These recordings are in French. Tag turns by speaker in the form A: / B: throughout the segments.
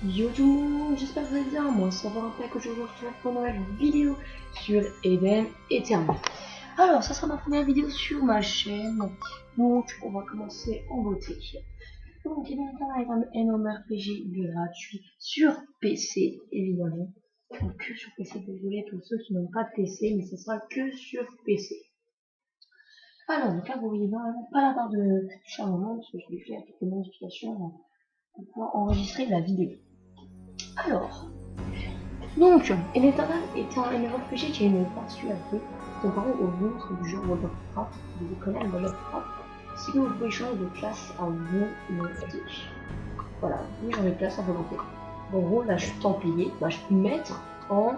A: Yo tout le monde, j'espère que vous allez bien, moi ça va un peu que je vous retrouve pour une nouvelle vidéo sur Eden Eternal. Alors ça sera ma première vidéo sur ma chaîne, donc on va commencer en beauté. Donc Eden Eternal est un MMORPG gratuit sur PC évidemment, donc que sur PC, désolé pour ceux qui n'ont pas de PC, mais ce sera que sur PC. Alors donc là vous voyez vraiment pas la barre de chargement parce que je vais faire quelques modifications pour pouvoir enregistrer la vidéo. Alors, donc, Eden Eternal est un MMORPG qui a une particularité comparé aux autres du jeu World of Warcraft, vous connaissez World of Warcraft, c'est que vous pouvez changer de classe à volonté. Voilà, vous pouvez changer de classe à volonté. En gros, là je suis templier, bah, je peux me mettre en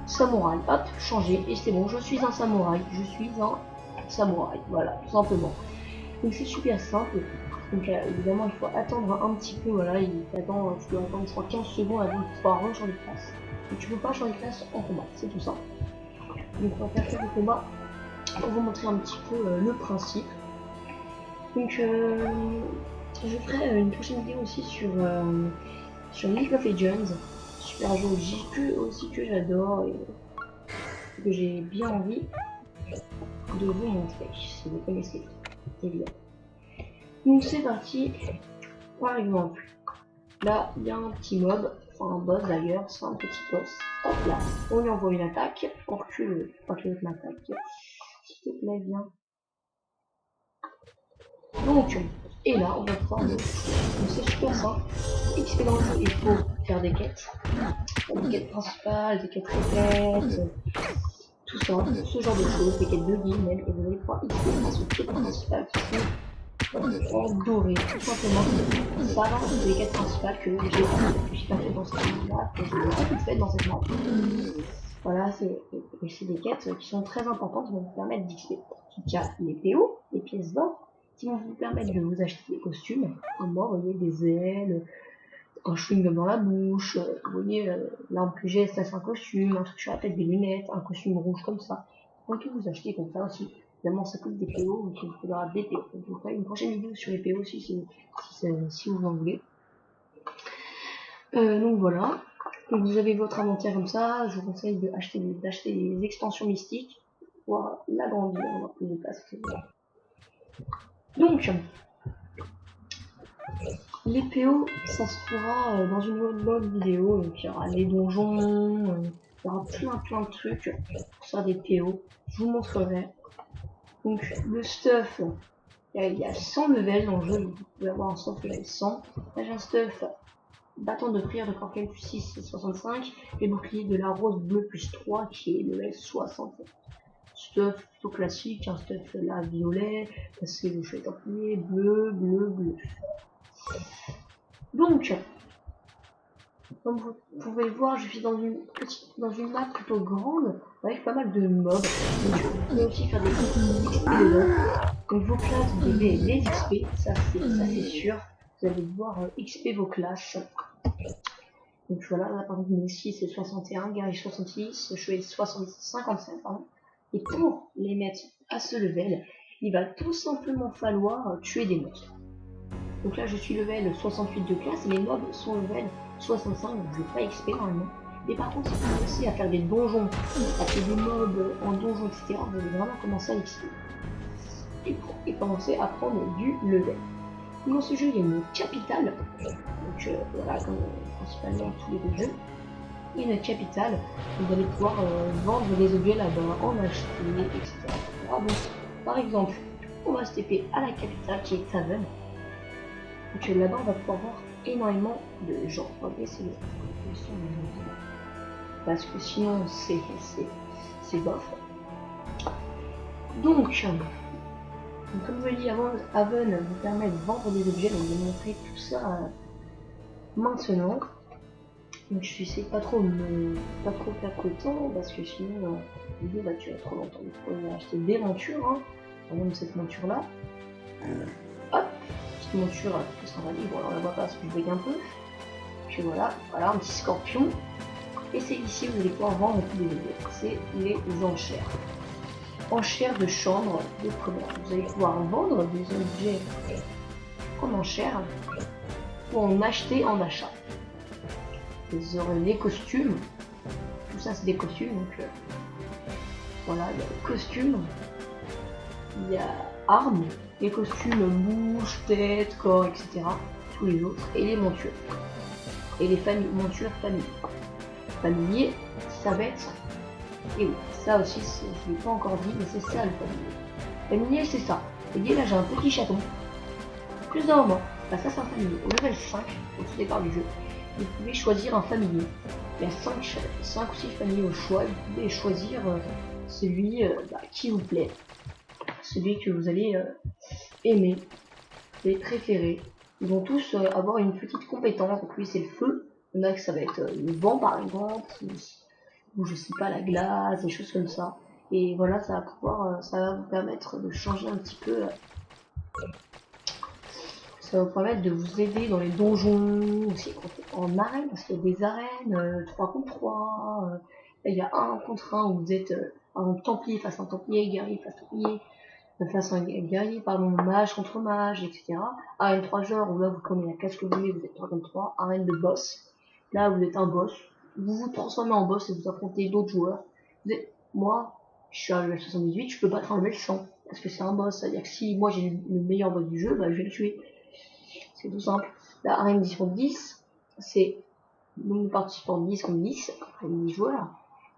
A: samouraï, hop, changer, et c'est bon, je suis un samouraï, voilà, tout simplement. Donc c'est super simple. Donc évidemment il faut attendre un petit peu, voilà, tu dois attendre je crois 15 secondes avant de pouvoir changer de classe. Et tu peux pas changer de classe en combat, c'est tout ça. Donc on va faire quelques combats pour vous montrer un petit peu le principe. Donc je ferai une prochaine vidéo aussi sur League of Legends, super jeu que j'adore et que j'ai bien envie de vous montrer, si vous connaissez, évidemment. Donc c'est parti. Par exemple, là il y a un petit mob, enfin un boss d'ailleurs, c'est un petit boss. Hop là, on lui envoie une attaque, on recule, pas que l'autre m'attaque. S'il te plaît, viens. Donc, et là on va pouvoir donc c'est super simple. XP dans le jeu, il faut faire des quêtes. Des quêtes principales, des quêtes répètes, tout ça, ce genre de choses, des quêtes de guilde même, et vous allez pouvoir XP grâce aux quêtes principales qui sont en doré, tout simplement. Ça, c'est les quêtes principales que j'ai pas fait dans cette map, que j'ai pas toutes faites dans cette map. Voilà, c'est des quêtes qui sont très importantes, qui vont vous permettre d'XP. Il y a les PO, les pièces d'or, qui vont vous permettre de vous acheter des costumes, comme moi, vous voyez, des ailes, un chewing-gum dans la bouche, vous voyez, l'arme que j'ai, ça c'est un costume, un truc sur la tête, des lunettes, un costume rouge comme ça. Vous pouvez tout vous acheter comme ça aussi. Évidemment, ça coûte des PO, donc il vous faudra des PO. Donc, je vous ferai une prochaine vidéo sur les PO aussi, si vous en voulez. Donc voilà. Donc, vous avez votre inventaire comme ça. Je vous conseille d'acheter des extensions mystiques pour l'agrandir, on va plus de place. Donc, les PO, ça se fera dans une autre vidéo. Donc, il y aura les donjons, il y aura plein de trucs pour faire des PO. Je vous montrerai. Donc, le stuff, il y a 100 levels dans le jeu. Vous pouvez avoir un stuff level 100. Là, j'ai un stuff bâton de prière de Corken plus 6 et 65. Et bouclier de la rose bleue plus 3 qui est level 60. Stuff plutôt classique, un stuff là violet, parce que je suis templier, bleu. Donc, comme vous pouvez le voir, je suis dans une map plutôt grande, avec pas mal de mobs. Donc, vous pouvez aussi faire des XP dedans. Donc, vos classes, vous devez les XP, ça c'est sûr. Vous allez devoir XP vos classes. Donc voilà, là par exemple, ici c'est 61, Gary 66, je suis 55, pardon. Et pour les mettre à ce level, il va tout simplement falloir tuer des monstres. Donc là je suis level 68 de classe, les mobs sont level 65, donc je vais pas XP normalement. Mais par contre, si vous commencez à faire des donjons, à faire des mobs en donjon, etc., vous allez vraiment commencer à XP. Et commencer à prendre du level. Dans ce jeu, il y a une capitale, donc voilà, comme principalement tous les deux jeux. Il y a une capitale, vous allez pouvoir vendre des objets là-bas, en acheter, etc. Donc, par exemple, on va se TP à la capitale qui est Taven. Donc là-bas, on va pouvoir voir énormément de gens. On va baisser le son parce que sinon c'est bof. Donc, comme je l'ai dit avant, Haven vous permet de vendre des objets, donc je vais montrer tout ça maintenant. Donc je sais pas trop perdre le temps parce que sinon la vidéo va durer trop longtemps. Il faut acheter des montures, hein. Par exemple cette monture là. Hop, petite monture qui sera libre, alors on la voit pas parce que je bug un peu. Puis voilà, un petit scorpion. Et c'est ici où vous allez pouvoir vendre tous les objets. C'est les enchères. Enchères de chambre de première. Vous allez pouvoir vendre des objets en enchères ou en acheter en achat. Vous aurez les costumes. Tout ça c'est des costumes, donc voilà, il y a les costumes, il y a armes, les costumes bouche, tête, corps, etc. Tous les autres, et les montures. Et les montures familiers, ça va être... Et oui, ça aussi, je ne l'ai pas encore dit, mais c'est ça le familier. Familier, c'est ça. Vous voyez, là j'ai un petit chaton. Plus d'un moment, bah ça c'est un familier. Au level 5, au tout départ du jeu, vous pouvez choisir un familier. Il y a 5 ou 6 familles au choix, vous pouvez choisir celui qui vous plaît. Celui que vous allez aimer, les préférer. Ils vont tous avoir une petite compétence. Donc lui c'est le feu, il y en a que ça va être le vent par exemple, ou je sais pas, la glace, des choses comme ça. Et voilà, ça va pouvoir, ça va vous permettre de changer un petit peu. Ça va vous permettre de vous aider dans les donjons, aussi en arène, parce qu'il y a des arènes 3 contre 3. Il y a 1 contre 1 où vous êtes par exemple templier face à un templier, guerrier face à templier, face à un guerrier, pardon, mage contre mage, etc. Arène 3 joueurs où là vous prenez la case que vous voulez, vous êtes 3 contre 3. Arène de boss, là vous êtes un boss, vous vous transformez en boss et vous affrontez d'autres joueurs. Moi, je suis à level 78, je peux battre un level 100, parce que c'est un boss, c'est-à-dire que si moi j'ai le meilleur boss du jeu, bah je vais le tuer. C'est tout simple. La arène 10 contre 10, c'est nous participants 10 contre 10, après 10 joueurs.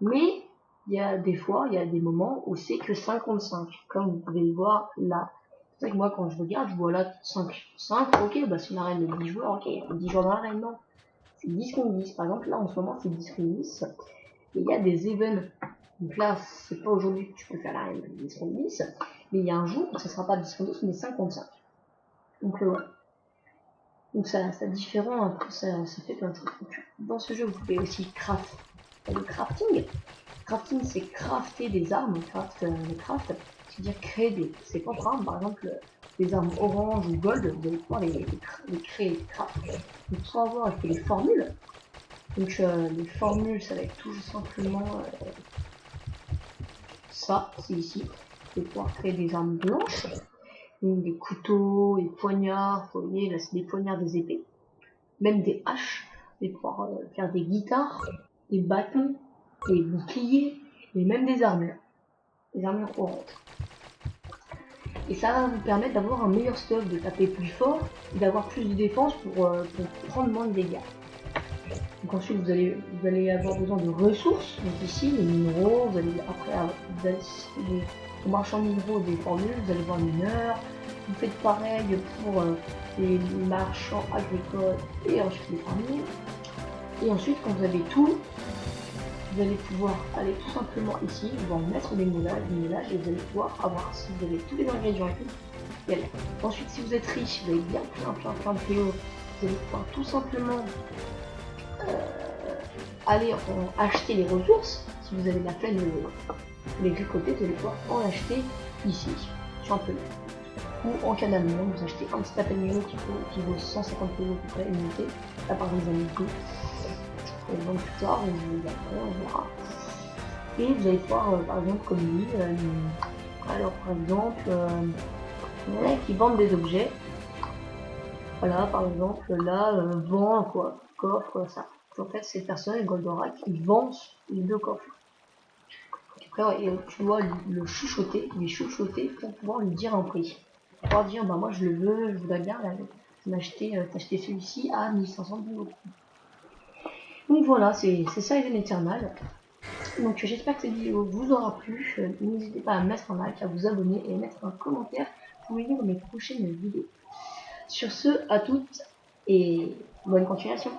A: Mais il y a des fois, il y a des moments où c'est que 5 contre 5, comme vous pouvez le voir là. C'est vrai que moi quand je regarde, je vois là 5, ok, bah c'est une arène de 10 joueurs, ok, 10 joueurs dans l'arène, non. C'est 10 contre 10, par exemple là en ce moment c'est 10 contre 10, et il y a des events. Donc là, c'est pas aujourd'hui que tu peux faire l'arène de 10 contre 10, mais il y a un jour où ça sera pas 10 contre 10, mais 5 contre 5. Donc voilà. Donc ça différent, après ça fait plein de trucs. Dans ce jeu, vous pouvez aussi craft. Le crafting. Crafting, c'est crafter des armes, c'est-à-dire créer ses propres armes. Par exemple, des armes orange ou gold, vous allez pouvoir les créer, les craft. Donc pour avoir les formules. Donc les formules, ça va être tout simplement ça, c'est ici. Vous allez pouvoir créer des armes blanches. Donc des couteaux, des poignards, vous voyez, là c'est des poignards, des épées, même des haches, et pouvoir faire des guitares, des bâtons, des boucliers, et même des armures oranges. Et ça va vous permettre d'avoir un meilleur stuff, de taper plus fort, et d'avoir plus de défense pour prendre moins de dégâts. Donc ensuite vous allez avoir besoin de ressources, donc ici les minéraux, vous allez après au marchand de minéraux des formules, vous allez voir mineurs, vous faites pareil pour les marchands agricoles et ensuite les fermiers. Et ensuite quand vous avez tout, vous allez pouvoir aller tout simplement ici, vous allez mettre des moulages, et vous allez pouvoir avoir, si vous avez tous les ingrédients et tout, et ensuite si vous êtes riche, vous avez bien plein de PO, vous allez pouvoir tout simplement aller acheter les ressources. Si vous avez la flemme de les récolter, vous allez pouvoir en acheter ici, simplement. Ou en canal monde, vous achetez un petit appel mino qui vaut 150 € à peu près une unité. Là par exemple, vous allez vendre plus tard, on verra. Et vous allez pouvoir, par exemple, comme lui, alors par exemple, il y en a qui vendent des objets. Voilà, par exemple, là, vend quoi, coffre, ça. En fait, ces personnes, les Goldorak, ils vendent les deux coffres. Après, ouais, tu dois le chuchoter, pour pouvoir lui dire un prix. Pour pouvoir dire, bah moi je le veux, je voudrais bien m'acheter, t'acheter celui-ci à 1500 €. Donc voilà, c'est ça Eden Eternal. Donc j'espère que cette vidéo vous aura plu. N'hésitez pas à mettre un like, à vous abonner et à mettre un commentaire pour lire mes prochaines vidéos. Sur ce, à toutes et bonne continuation.